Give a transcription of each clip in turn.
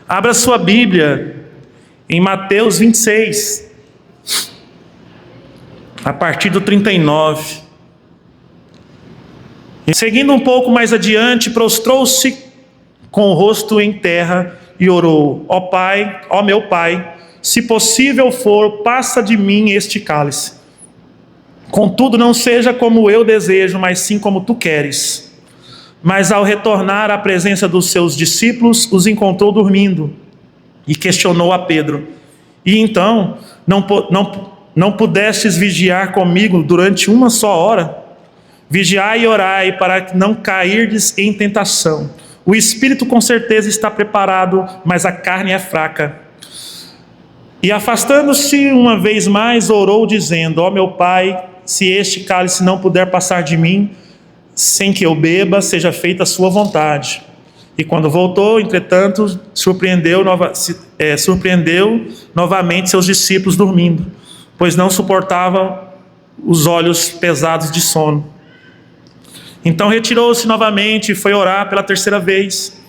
Abra sua Bíblia em Mateus 26, a partir do 39. E seguindo um pouco mais adiante, prostrou-se com o rosto em terra e orou: Ó Pai, ó meu Pai, se possível for, passa de mim este cálice. Contudo, não seja como eu desejo, mas sim como tu queres. Mas ao retornar à presença dos seus discípulos, os encontrou dormindo e questionou a Pedro: E então, não pudestes vigiar comigo durante uma só hora? Vigiai e orai para não cairdes em tentação. O espírito com certeza está preparado, mas a carne é fraca. E afastando-se uma vez mais, orou dizendo: Ó meu Pai, se este cálice não puder passar de mim, sem que eu beba, seja feita a sua vontade. E quando voltou, entretanto, surpreendeu novamente seus discípulos dormindo, pois não suportavam os olhos pesados de sono. Então retirou-se novamente e foi orar pela terceira vez,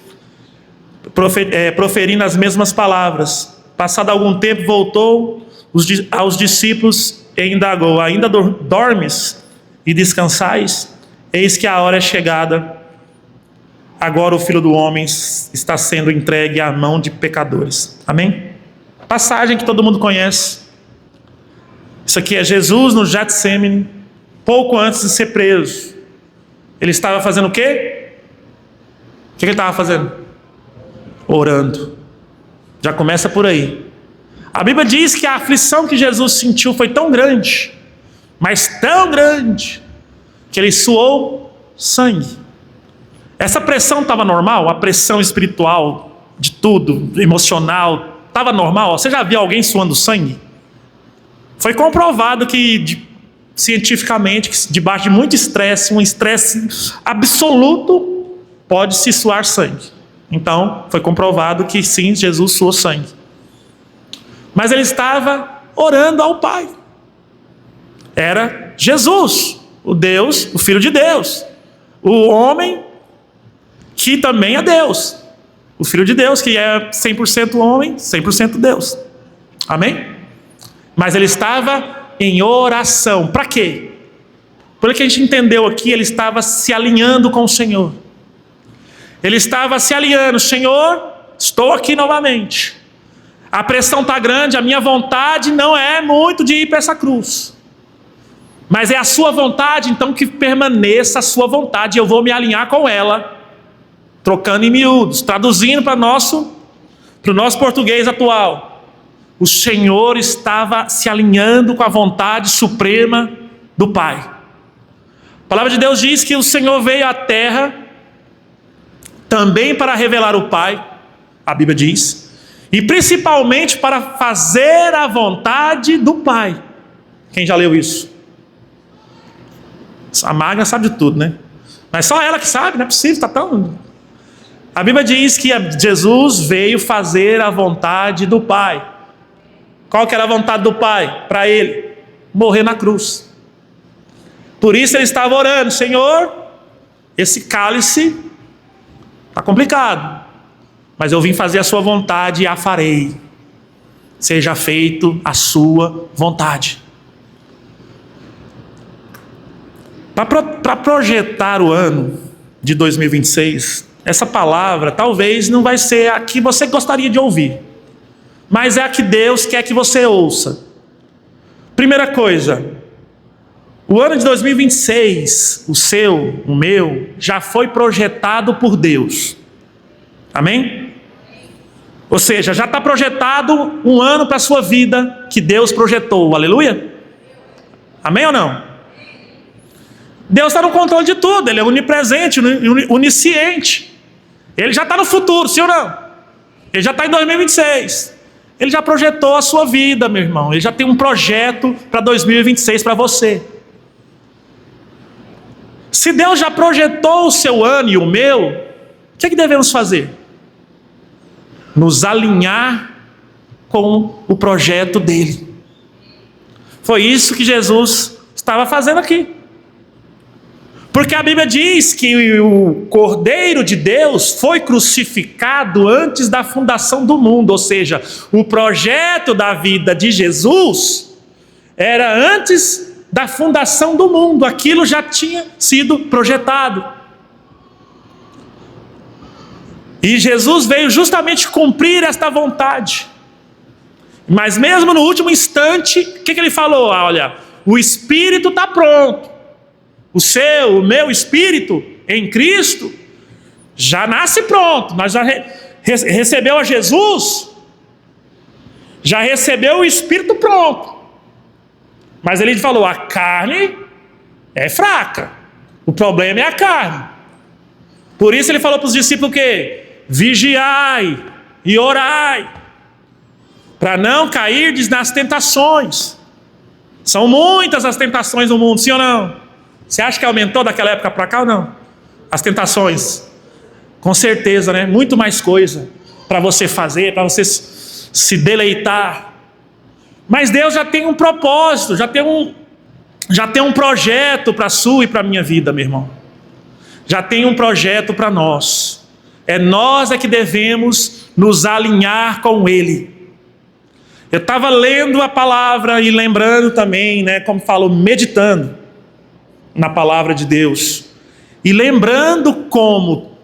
proferindo as mesmas palavras. Passado algum tempo, voltou aos discípulos e indagou: Ainda dormes e descansais? Eis que a hora é chegada. Agora o Filho do Homem está sendo entregue à mão de pecadores. Amém? Passagem que todo mundo conhece. Isso aqui é Jesus no Getsemane, pouco antes de ser preso. Ele estava fazendo o quê? O que ele estava fazendo? Orando. Já começa por aí. A Bíblia diz que a aflição que Jesus sentiu foi tão grande, mas tão grande, que ele suou sangue. Essa pressão estava normal? A pressão espiritual, de tudo, emocional, estava normal? Você já viu alguém suando sangue? Foi comprovado que, cientificamente, que debaixo de muito estresse, um estresse absoluto, pode-se suar sangue. Então, foi comprovado que sim, Jesus suou sangue. Mas ele estava orando ao Pai. Era Jesus, o Deus, o Filho de Deus, o homem que também é Deus, o Filho de Deus, que é 100% homem, 100% Deus. Amém? Mas ele estava em oração. Para quê? Pelo que a gente entendeu aqui, ele estava se alinhando com o Senhor. Ele estava se alinhando: Senhor, estou aqui novamente. A pressão está grande, a minha vontade não é muito de ir para essa cruz. Mas é a sua vontade, então que permaneça a sua vontade. Eu vou me alinhar com ela. Trocando em miúdos, traduzindo para o nosso português atual. O Senhor estava se alinhando com a vontade suprema do Pai. A palavra de Deus diz que o Senhor veio à terra também para revelar o Pai, a Bíblia diz, e principalmente para fazer a vontade do Pai. Quem já leu isso? A Magna sabe de tudo, né? Mas só ela que sabe, não é possível, está tão... A Bíblia diz que Jesus veio fazer a vontade do Pai. Qual que era a vontade do Pai para ele? Morrer na cruz. Por isso ele estava orando: Senhor, esse cálice está complicado, mas eu vim fazer a sua vontade e a farei. Seja feito a sua vontade. Para projetar o ano de 2026, essa palavra talvez não vai ser a que você gostaria de ouvir, mas é a que Deus quer que você ouça. Primeira coisa, o ano de 2026, o seu, o meu, já foi projetado por Deus. Amém? Ou seja, já está projetado um ano para a sua vida que Deus projetou. Aleluia? Amém ou não? Deus está no controle de tudo. Ele é onipresente, onisciente. Ele já está no futuro, sim ou não? Ele já está em 2026. Ele já projetou a sua vida, meu irmão. Ele já tem um projeto para 2026 para você. Se Deus já projetou o seu ano e o meu, o que é que devemos fazer? Nos alinhar com o projeto dele. Foi isso que Jesus estava fazendo aqui. Porque a Bíblia diz que o Cordeiro de Deus foi crucificado antes da fundação do mundo, ou seja, o projeto da vida de Jesus era antes da fundação do mundo, aquilo já tinha sido projetado. E Jesus veio justamente cumprir esta vontade. Mas mesmo no último instante, o que ele falou? Olha, o Espírito está pronto. O meu Espírito em Cristo já nasce pronto. Nós já recebeu a Jesus, já recebeu o Espírito pronto. Mas ele falou, a carne é fraca. O problema é a carne. Por isso ele falou para os discípulos o quê? Vigiai e orai, para não cairdes nas tentações. São muitas as tentações no mundo, sim ou não? Você acha que aumentou daquela época para cá ou não? As tentações, com certeza, né? Muito mais coisa para você fazer, para você se deleitar. Mas Deus já tem um propósito, já tem um projeto para a sua e para a minha vida, meu irmão. Já tem um projeto para nós. Nós que devemos nos alinhar com Ele. Eu estava lendo a palavra e lembrando também, né, como falo, meditando na palavra de Deus. E lembrando como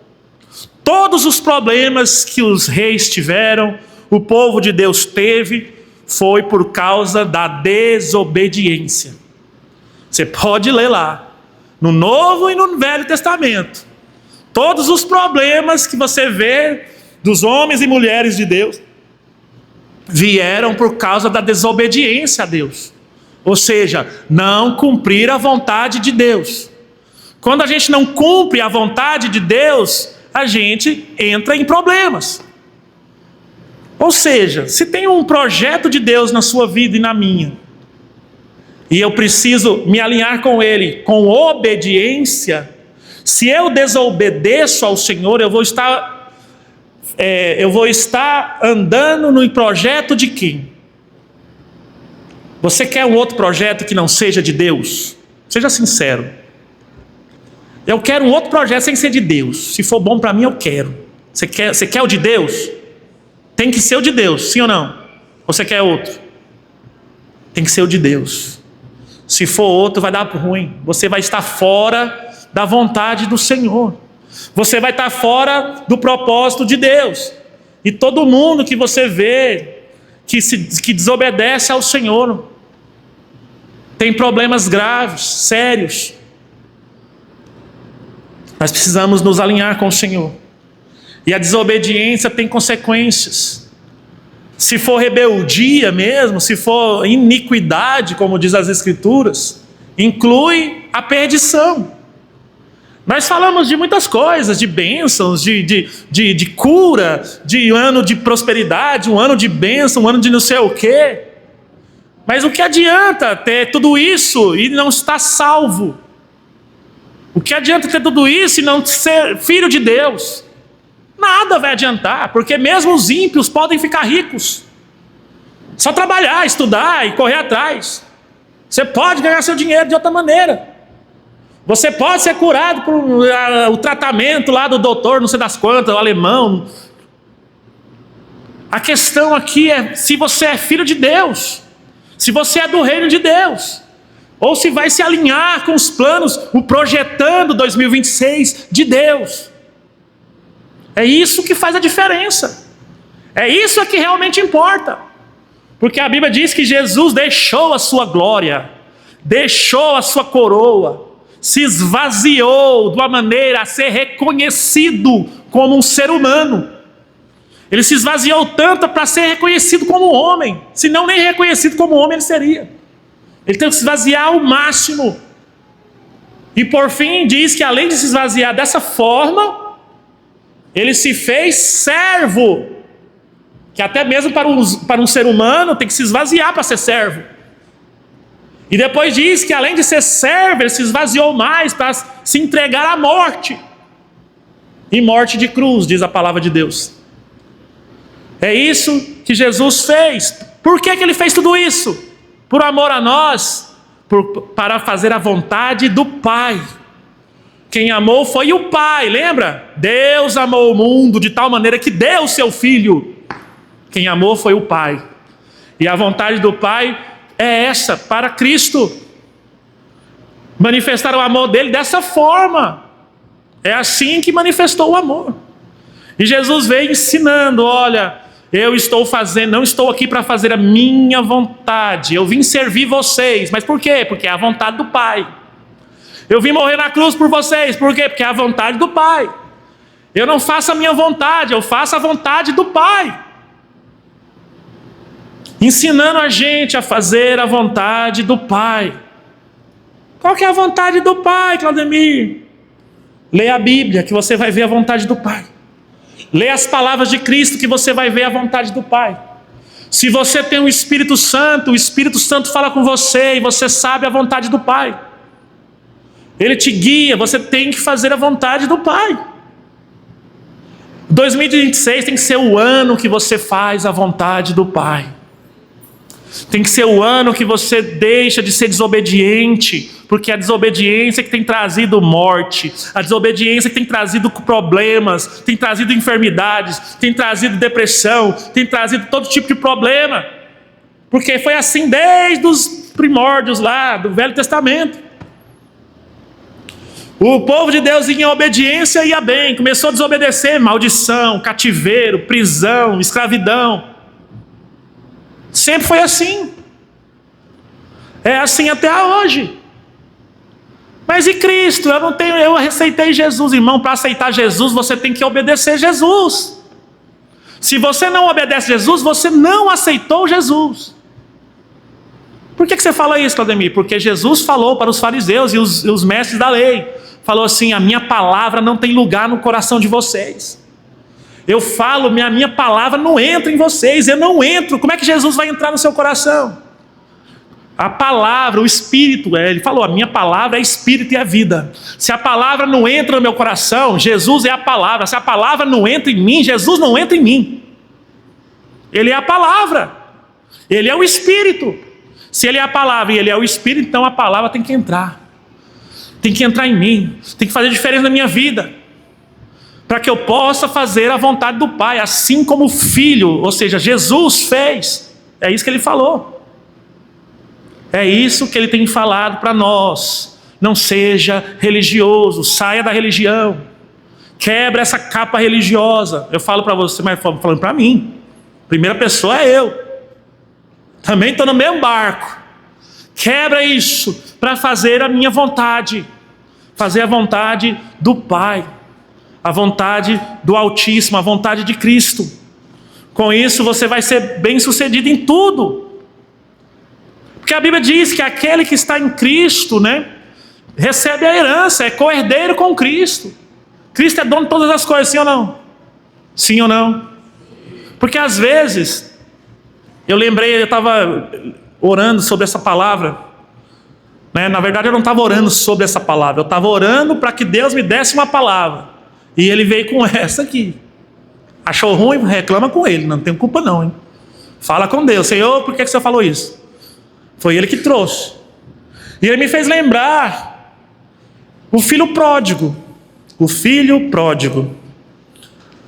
todos os problemas que os reis tiveram, o povo de Deus teve, foi por causa da desobediência. Você pode ler lá, no Novo e no Velho Testamento. Todos os problemas que você vê dos homens e mulheres de Deus vieram por causa da desobediência a Deus. Ou seja, não cumprir a vontade de Deus. Quando a gente não cumpre a vontade de Deus, a gente entra em problemas. Ou seja, se tem um projeto de Deus na sua vida e na minha, e eu preciso me alinhar com Ele, com obediência, se eu desobedeço ao Senhor, eu vou estar andando no projeto de quem? Você quer um outro projeto que não seja de Deus? Seja sincero. Eu quero um outro projeto sem ser de Deus. Se for bom para mim, eu quero. Você quer o de Deus? Tem que ser o de Deus, sim ou não? Ou você quer outro? Tem que ser o de Deus. Se for outro, vai dar ruim. Você vai estar fora da vontade do Senhor. Você vai estar fora do propósito de Deus. E todo mundo que você vê que desobedece ao Senhor tem problemas graves, sérios. Nós precisamos nos alinhar com o Senhor. E a desobediência tem consequências. Se for rebeldia mesmo, se for iniquidade, como diz as Escrituras, inclui a perdição. Nós falamos de muitas coisas, de bênçãos, de cura, de ano de prosperidade, um ano de bênção, um ano de não sei o quê. Mas o que adianta ter tudo isso e não estar salvo? O que adianta ter tudo isso e não ser filho de Deus? Nada vai adiantar, porque mesmo os ímpios podem ficar ricos. Só trabalhar, estudar e correr atrás. Você pode ganhar seu dinheiro de outra maneira. Você pode ser curado por o tratamento lá do doutor, não sei das quantas, o alemão. A questão aqui é se você é filho de Deus, se você é do reino de Deus, ou se vai se alinhar com os planos, o projetando 2026 de Deus. É isso que faz a diferença. É isso que realmente importa. Porque a Bíblia diz que Jesus deixou a sua glória, deixou a sua coroa, se esvaziou de uma maneira a ser reconhecido como um ser humano. Ele se esvaziou tanto para ser reconhecido como homem, se não nem reconhecido como homem ele seria. Ele tem que se esvaziar ao máximo. E por fim diz que além de se esvaziar dessa forma, ele se fez servo. Que até mesmo para um ser humano tem que se esvaziar para ser servo. E depois diz que além de ser servo, ele se esvaziou mais para se entregar à morte. E morte de cruz, diz a palavra de Deus. É isso que Jesus fez. Por que ele fez tudo isso? Por amor a nós, para fazer a vontade do Pai. Quem amou foi o Pai, lembra? Deus amou o mundo de tal maneira que deu o seu Filho. Quem amou foi o Pai. E a vontade do Pai é essa, para Cristo. Manifestar o amor dele dessa forma. É assim que manifestou o amor. E Jesus veio ensinando, olha, eu estou fazendo, não estou aqui para fazer a minha vontade. Eu vim servir vocês. Mas por quê? Porque é a vontade do Pai. Eu vim morrer na cruz por vocês. Por quê? Porque é a vontade do Pai. Eu não faço a minha vontade, eu faço a vontade do Pai. Ensinando a gente a fazer a vontade do Pai. Qual que é a vontade do Pai, Claudemir? Leia a Bíblia, que você vai ver a vontade do Pai. Leia as palavras de Cristo, que você vai ver a vontade do Pai. Se você tem o Espírito Santo fala com você e você sabe a vontade do Pai. Ele te guia, você tem que fazer a vontade do Pai. 2026 tem que ser o ano que você faz a vontade do Pai. Tem que ser o ano que você deixa de ser desobediente, porque a desobediência que tem trazido morte, a desobediência que tem trazido problemas, tem trazido enfermidades, tem trazido depressão, tem trazido todo tipo de problema, porque foi assim desde os primórdios lá do Velho Testamento. O povo de Deus em obediência ia bem, começou a desobedecer, maldição, cativeiro, prisão, escravidão. Sempre foi assim. É assim até hoje. Mas e Cristo? Eu aceitei Jesus, irmão. Para aceitar Jesus, você tem que obedecer Jesus. Se você não obedece Jesus, você não aceitou Jesus. Por que você fala isso, Claudemir? Porque Jesus falou para os fariseus e os mestres da lei. Falou assim, a minha palavra não tem lugar no coração de vocês. Eu falo, minha palavra não entra em vocês, eu não entro. Como é que Jesus vai entrar no seu coração? A palavra, o Espírito, ele falou, a minha palavra é Espírito e é vida. Se a palavra não entra no meu coração, Jesus é a palavra. Se a palavra não entra em mim, Jesus não entra em mim. Ele é a palavra, ele é o Espírito. Se ele é a palavra e ele é o Espírito, então a palavra tem que entrar. Tem que entrar em mim, tem que fazer diferença na minha vida. Para que eu possa fazer a vontade do Pai, assim como o Filho, ou seja, Jesus fez. É isso que ele falou. É isso que ele tem falado para nós. Não seja religioso, saia da religião. Quebra essa capa religiosa. Eu falo para você, mas falando para mim. Primeira pessoa é eu. Também estou no mesmo barco. Quebra isso para fazer a minha vontade. Fazer a vontade do Pai. A vontade do Altíssimo, a vontade de Cristo. Com isso você vai ser bem sucedido em tudo. Porque a Bíblia diz que aquele que está em Cristo, recebe a herança, é co-herdeiro com Cristo. Cristo é dono de todas as coisas, sim ou não? Sim ou não? Porque às vezes, eu estava orando sobre essa palavra. Na verdade eu não estava orando sobre essa palavra, eu estava orando para que Deus me desse uma palavra. E ele veio com essa aqui. Achou ruim? Reclama com ele, não tem culpa não, hein? Fala com Deus, Senhor, por que você falou isso? Foi ele que trouxe. E ele me fez lembrar o filho pródigo. O filho pródigo.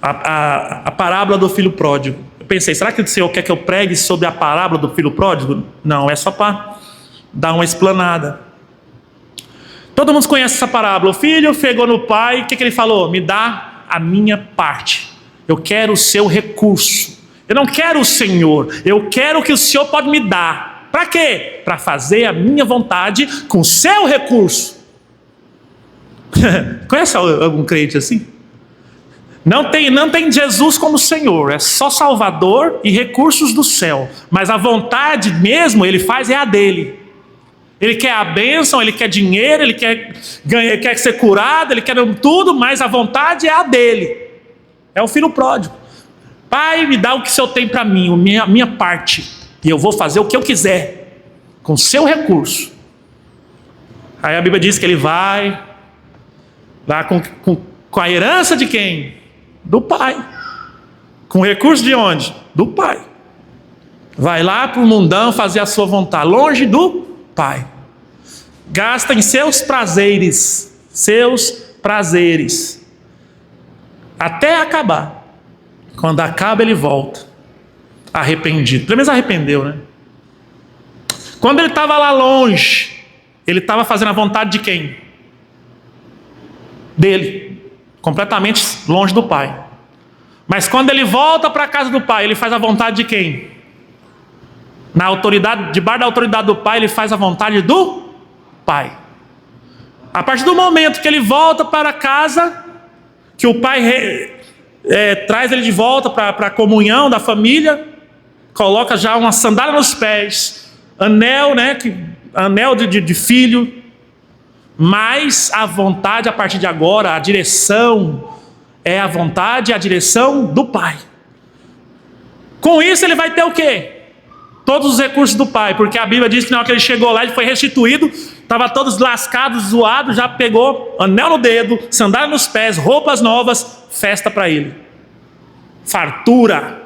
A parábola do filho pródigo. Eu pensei, será que o Senhor quer que eu pregue sobre a parábola do filho pródigo? Não, é só para dar uma explanada. Todo mundo conhece essa parábola. O filho chegou no pai, o que ele falou? Me dá a minha parte. Eu quero o seu recurso. Eu não quero o Senhor. Eu quero o que o Senhor pode me dar. Para quê? Para fazer a minha vontade com o seu recurso. Conhece algum crente assim? Não tem Jesus como Senhor. É só Salvador e recursos do céu. Mas a vontade mesmo, ele faz é a dele. Ele quer a bênção, ele quer dinheiro, ele quer ser curado, ele quer tudo, mas a vontade é a dele. É o filho pródigo. Pai, me dá o que o Senhor tem para mim, a minha parte, e eu vou fazer o que eu quiser, com o seu recurso. Aí a Bíblia diz que ele vai lá com a herança de quem? Do pai. Com o recurso de onde? Do pai. Vai lá para o mundão fazer a sua vontade, longe do Pai. Gasta em seus prazeres, seus prazeres, até acabar. Quando acaba, ele volta, arrependido. Pelo menos arrependeu, né? Quando ele estava lá longe, ele estava fazendo a vontade de quem? Dele, completamente longe do Pai. Mas quando ele volta para a casa do Pai, ele faz a vontade de quem? Na autoridade, debaixo da autoridade do Pai, ele faz a vontade do Pai. A partir do momento que ele volta para casa, que o Pai traz ele de volta para a comunhão da família, coloca já uma sandália nos pés, anel, né, anel de filho, mas a vontade a partir de agora, a direção é a vontade e a direção do Pai. Com isso ele vai ter o quê? Todos os recursos do Pai, porque a Bíblia diz que na hora que ele chegou lá, ele foi restituído, estava todos lascados, zoados, já pegou anel no dedo, sandália nos pés, roupas novas, festa para ele. Fartura.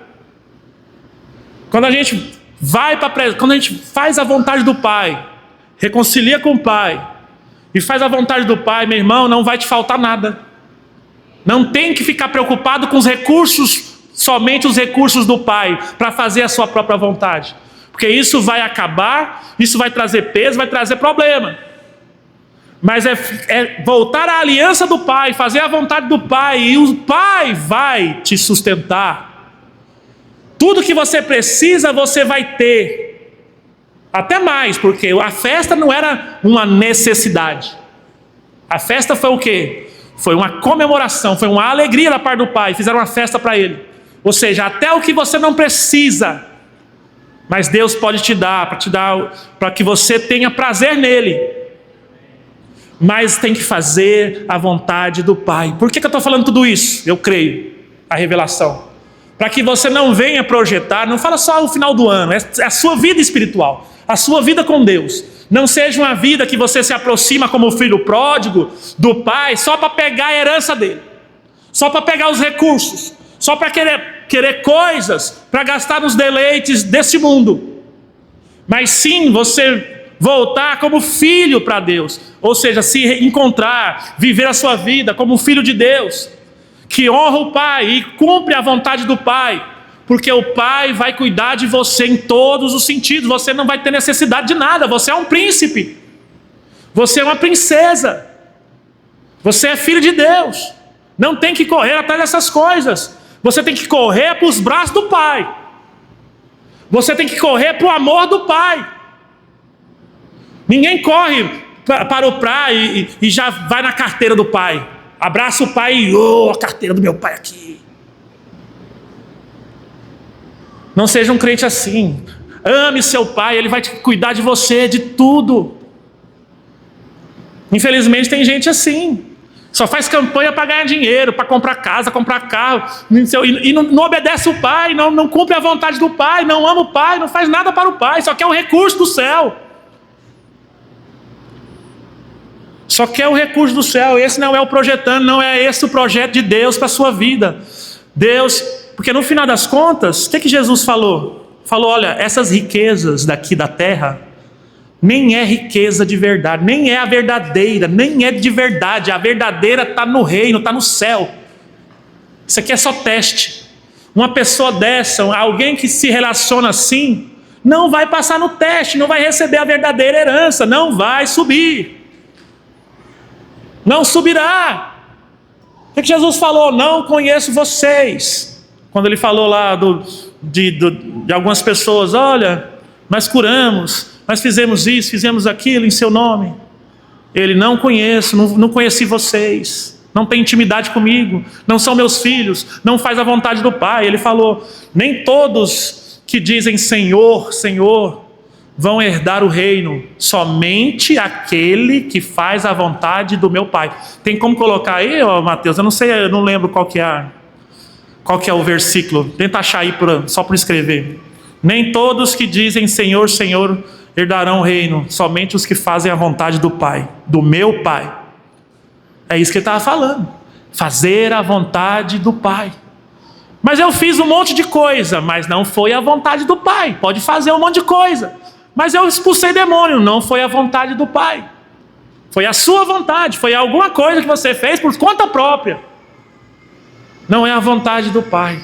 Quando a gente quando a gente faz a vontade do Pai, reconcilia com o Pai e faz a vontade do Pai, meu irmão, não vai te faltar nada. Não tem que ficar preocupado com os recursos, somente os recursos do Pai, para fazer a sua própria vontade. Porque isso vai acabar, isso vai trazer peso, vai trazer problema. Mas é voltar à aliança do Pai, fazer a vontade do Pai, e o Pai vai te sustentar. Tudo que você precisa, você vai ter. Até mais, porque a festa não era uma necessidade. A festa foi o quê? Foi uma comemoração, foi uma alegria da parte do Pai. Fizeram uma festa para ele. Ou seja, até o que você não precisa, mas Deus pode te dar, para que você tenha prazer nele. Mas tem que fazer a vontade do Pai. Por que eu estou falando tudo isso? Eu creio, a revelação. Para que você não venha projetar, não fala só o final do ano, é a sua vida espiritual, a sua vida com Deus. Não seja uma vida que você se aproxima como filho pródigo do Pai, só para pegar a herança dele, só para pegar os recursos, só para querer coisas, para gastar nos deleites deste mundo. Mas sim, você voltar como filho para Deus, ou seja, se encontrar, viver a sua vida como filho de Deus, que honra o Pai e cumpre a vontade do Pai, porque o Pai vai cuidar de você em todos os sentidos. Você não vai ter necessidade de nada. Você é um príncipe, você é uma princesa, você é filho de Deus. Não tem que correr atrás dessas coisas. Você tem que correr para os braços do Pai. Você tem que correr para o amor do Pai. Ninguém corre para o Pai e já vai na carteira do Pai. Abraça o Pai e a carteira do meu Pai aqui. Não seja um crente assim. Ame seu Pai, Ele vai cuidar de você, de tudo. Infelizmente tem gente assim. Só faz campanha para ganhar dinheiro, para comprar casa, comprar carro. E não obedece o Pai, não cumpre a vontade do Pai, não ama o Pai, não faz nada para o Pai. Só quer o recurso do céu. Só quer o recurso do céu. Esse não é o projetando, não é esse o projeto de Deus para a sua vida. Deus, porque no final das contas, o que Jesus falou? Falou, olha, essas riquezas daqui da terra, nem é riqueza de verdade, nem é a verdadeira, nem é de verdade. A verdadeira está no reino, está no céu. Isso aqui é só teste. Uma pessoa dessa, alguém que se relaciona assim, não vai passar no teste, não vai receber a verdadeira herança, não vai subir. Não subirá. O que Jesus falou? Não conheço vocês. Quando ele falou lá de algumas pessoas, olha, nós curamos, nós fizemos isso, fizemos aquilo em seu nome. Ele, não conheço, não conheci vocês, não tem intimidade comigo, não são meus filhos, não faz a vontade do Pai. Ele falou, nem todos que dizem Senhor, Senhor, vão herdar o reino, somente aquele que faz a vontade do meu Pai. Tem como colocar aí, Mateus? Eu não sei, eu não lembro qual que é o versículo. Tenta achar aí só por escrever. Nem todos que dizem Senhor, Senhor herdarão o reino, somente os que fazem a vontade do Pai, do meu Pai. É isso que ele estava falando. Fazer a vontade do Pai. Mas eu fiz um monte de coisa, mas não foi a vontade do Pai. Pode fazer um monte de coisa, mas eu expulsei demônio, não foi a vontade do Pai. Foi a sua vontade, foi alguma coisa que você fez por conta própria. Não é a vontade do Pai.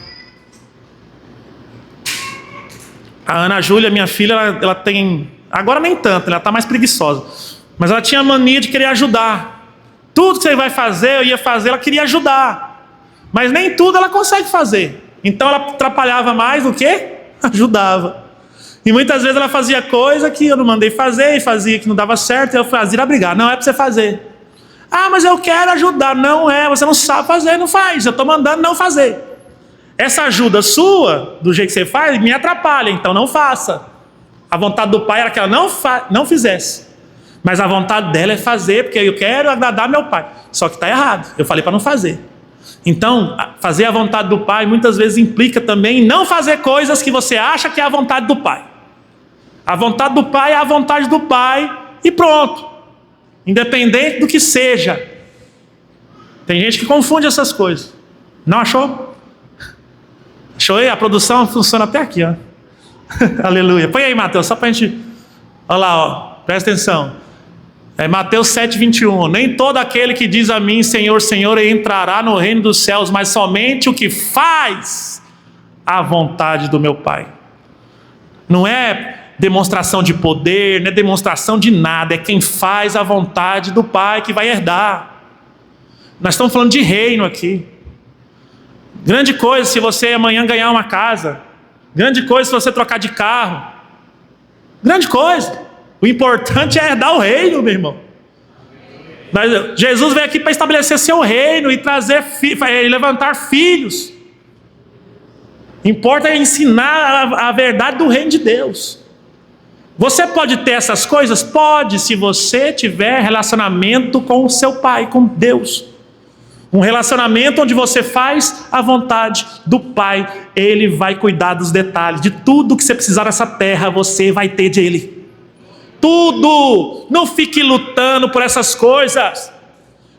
A Ana Júlia, minha filha, ela tem... Agora nem tanto, ela está mais preguiçosa. Mas ela tinha mania de querer ajudar. Tudo que você vai fazer, eu ia fazer, ela queria ajudar. Mas nem tudo ela consegue fazer. Então ela atrapalhava mais do que ajudava. E muitas vezes ela fazia coisa que eu não mandei fazer, e fazia que não dava certo, e eu fazia brigar. Não é para você fazer. Ah, mas eu quero ajudar. Não é, você não sabe fazer, não faz. Eu estou mandando não fazer. Essa ajuda sua, do jeito que você faz, me atrapalha, então não faça. A vontade do Pai era que ela não fizesse. Mas a vontade dela é fazer, porque eu quero agradar meu Pai. Só que está errado, eu falei para não fazer. Então, fazer a vontade do Pai muitas vezes implica também em não fazer coisas que você acha que é a vontade do Pai. A vontade do Pai é a vontade do Pai e pronto. Independente do que seja. Tem gente que confunde essas coisas. Não achou? Achou aí? A produção funciona até aqui, ó. Aleluia. Põe aí, Mateus, só para a gente... Olha lá, ó. Presta atenção. Mateus 7:21. Nem todo aquele que diz a mim, Senhor, Senhor, entrará no reino dos céus, mas somente o que faz a vontade do meu Pai. Não é demonstração de poder, não é demonstração de nada, é quem faz a vontade do Pai que vai herdar. Nós estamos falando de reino aqui. Grande coisa se você amanhã ganhar uma casa. Grande coisa se você trocar de carro. Grande coisa. O importante é herdar o reino, meu irmão. Mas Jesus veio aqui para estabelecer seu reino e trazer e levantar filhos. Importa ensinar a verdade do reino de Deus. Você pode ter essas coisas? Pode, se você tiver relacionamento com o seu Pai, com Deus. Um relacionamento onde você faz a vontade do Pai. Ele vai cuidar dos detalhes. De tudo que você precisar nessa terra, você vai ter dele. Tudo. Não fique lutando por essas coisas.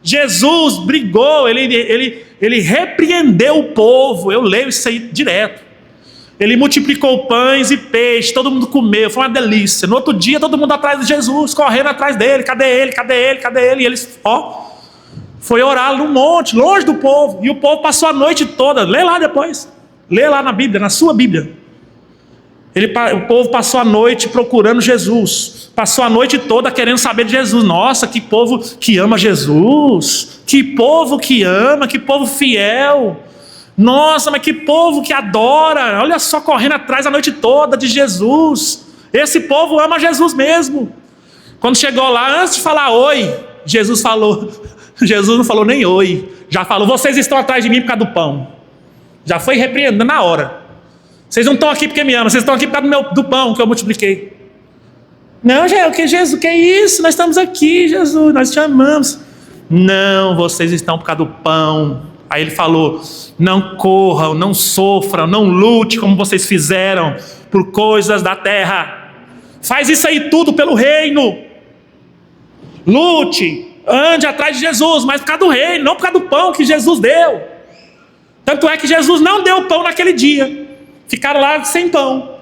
Jesus brigou, ele repreendeu o povo. Eu leio isso aí direto. Ele multiplicou pães e peixes, todo mundo comeu, foi uma delícia. No outro dia, todo mundo atrás de Jesus, correndo atrás dele. Cadê ele? Cadê ele? Cadê ele? E eles, foi orar no monte, longe do povo. E o povo passou a noite toda. Lê lá depois. Lê lá na Bíblia, na sua Bíblia. O povo passou a noite procurando Jesus. Passou a noite toda querendo saber de Jesus. Nossa, que povo que ama Jesus. Que povo que ama, que povo fiel. Nossa, mas que povo que adora. Olha só, correndo atrás a noite toda de Jesus. Esse povo ama Jesus mesmo. Quando chegou lá, antes de falar oi, Jesus não falou nem oi. Já falou, vocês estão atrás de mim por causa do pão. Já foi repreendendo na hora. Vocês não estão aqui porque me amam, vocês estão aqui por causa do pão que eu multipliquei. Não, Jesus, que é isso? Nós estamos aqui, Jesus, nós te amamos. Não, vocês estão por causa do pão. Aí ele falou, não corram, não sofram, não lute como vocês fizeram por coisas da terra. Faz isso aí tudo pelo reino. Lute, ande atrás de Jesus, mas por causa do reino, não por causa do pão que Jesus deu. Tanto é que Jesus não deu pão naquele dia. Ficaram lá sem pão.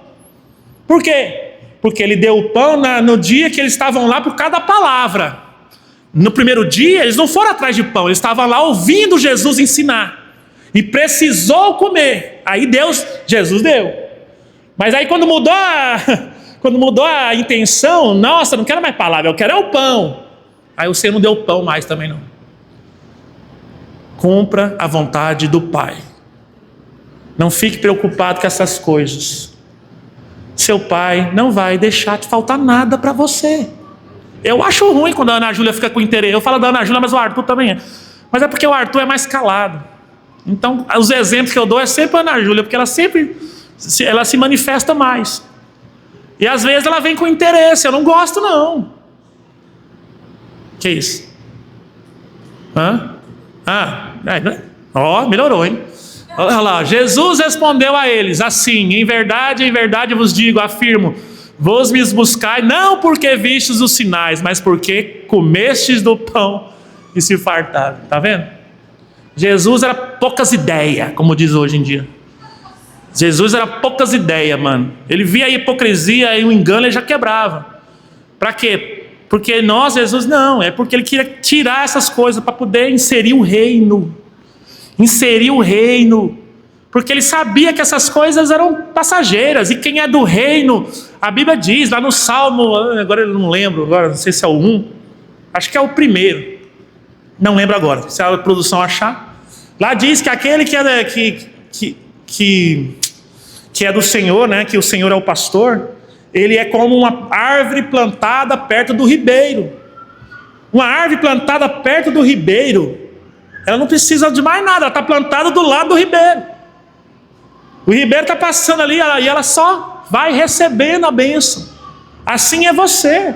Por quê? Porque ele deu o pão no dia que eles estavam lá por causa da palavra. No primeiro dia, eles não foram atrás de pão, eles estavam lá ouvindo Jesus ensinar. E precisou comer. Aí Jesus deu. Mas aí quando mudou a intenção, nossa, não quero mais palavra, eu quero é o pão. Aí você não deu pão mais também não. Cumpra a vontade do Pai. Não fique preocupado com essas coisas. Seu Pai não vai deixar te faltar nada para você. Eu acho ruim quando a Ana Júlia fica com interesse. Eu falo da Ana Júlia, mas o Arthur também é. Mas é porque o Arthur é mais calado. Então, os exemplos que eu dou é sempre a Ana Júlia, porque ela se manifesta mais. E às vezes ela vem com interesse. Eu não gosto, não. Que isso? Melhorou, hein? Olha lá, Jesus respondeu a eles assim: em verdade vos digo, afirmo, vos me buscai, não porque vistes os sinais, mas porque comestes do pão e se fartaram. Está vendo? Jesus era poucas ideias, como diz hoje em dia. Jesus era poucas ideias, mano. Ele via a hipocrisia e o engano, ele já quebrava. Para quê? Porque nós, Jesus, não. É porque ele queria tirar essas coisas para poder inserir o reino. Inserir o reino. Porque ele sabia que essas coisas eram passageiras. E quem é do reino, a Bíblia diz lá no Salmo, agora eu não lembro, agora não sei se é o 1, acho que é o 1. Não lembro agora, se a produção achar. Lá diz que aquele que é do Senhor, né, que o Senhor é o pastor, ele é como uma árvore plantada perto do ribeiro. Uma árvore plantada perto do ribeiro, ela não precisa de mais nada, ela está plantada do lado do ribeiro. O ribeiro está passando ali e ela só vai recebendo a bênção. Assim é você.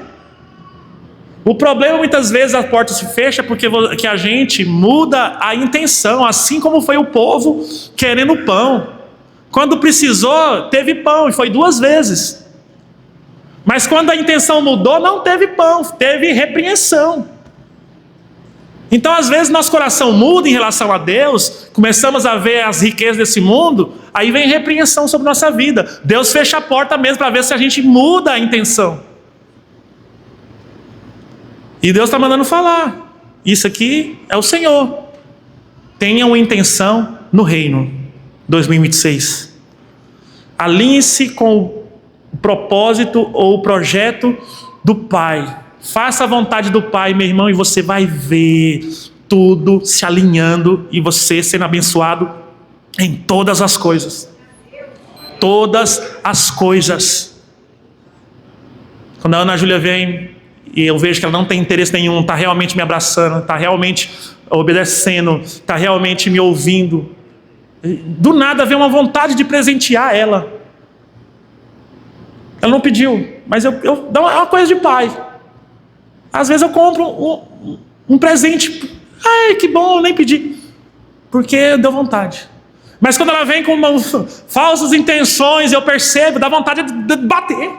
O problema muitas vezes a porta se fecha porque que a gente muda a intenção, assim como foi o povo querendo pão. Quando precisou, teve pão, e foi 2 vezes. Mas quando a intenção mudou, não teve pão, teve repreensão. Então às vezes nosso coração muda em relação a Deus, começamos a ver as riquezas desse mundo, aí vem repreensão sobre nossa vida. Deus fecha a porta mesmo para ver se a gente muda a intenção. E Deus está mandando falar, isso aqui é o Senhor. Tenha uma intenção no reino, 2026. Alinhe-se com o propósito ou o projeto do Pai. Faça a vontade do Pai, meu irmão, e você vai ver tudo se alinhando e você sendo abençoado em todas as coisas. Todas as coisas. Quando a Ana Júlia vem e eu vejo que ela não tem interesse nenhum, está realmente me abraçando, está realmente obedecendo, está realmente me ouvindo, do nada vem uma vontade de presentear ela. Ela não pediu, mas é uma coisa de pai. Às vezes eu compro um presente, ai que bom, eu nem pedi, porque deu vontade. Mas quando ela vem com falsas intenções, eu percebo, dá vontade de bater.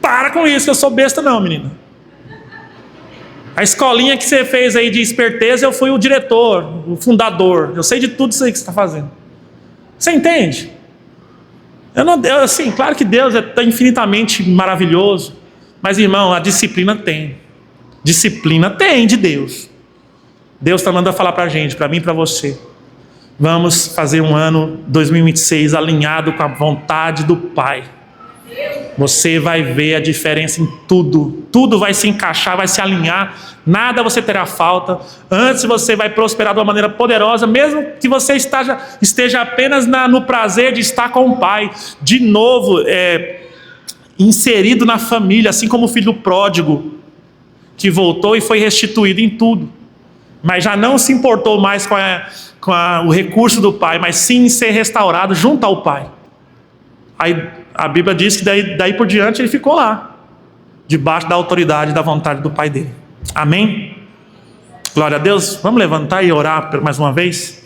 Para com isso, eu sou besta não, menina. A escolinha que você fez aí de esperteza, eu fui o diretor, o fundador. Eu sei de tudo isso aí que você está fazendo. Você entende? Assim, claro que Deus é infinitamente maravilhoso. Mas, irmão, a disciplina tem. Disciplina tem de Deus. Deus está mandando falar para a gente, para mim e para você. Vamos fazer um ano 2026 alinhado com a vontade do Pai. Você vai ver a diferença em tudo. Tudo vai se encaixar, vai se alinhar. Nada você terá falta. Antes você vai prosperar de uma maneira poderosa, mesmo que você esteja apenas no prazer de estar com o Pai. De novo, inserido na família, assim como o filho pródigo, que voltou e foi restituído em tudo. Mas já não se importou mais com o recurso do Pai, mas sim em ser restaurado junto ao Pai. Aí a Bíblia diz que daí por diante ele ficou lá, debaixo da autoridade e da vontade do Pai dele. Amém? Glória a Deus. Vamos levantar e orar mais uma vez?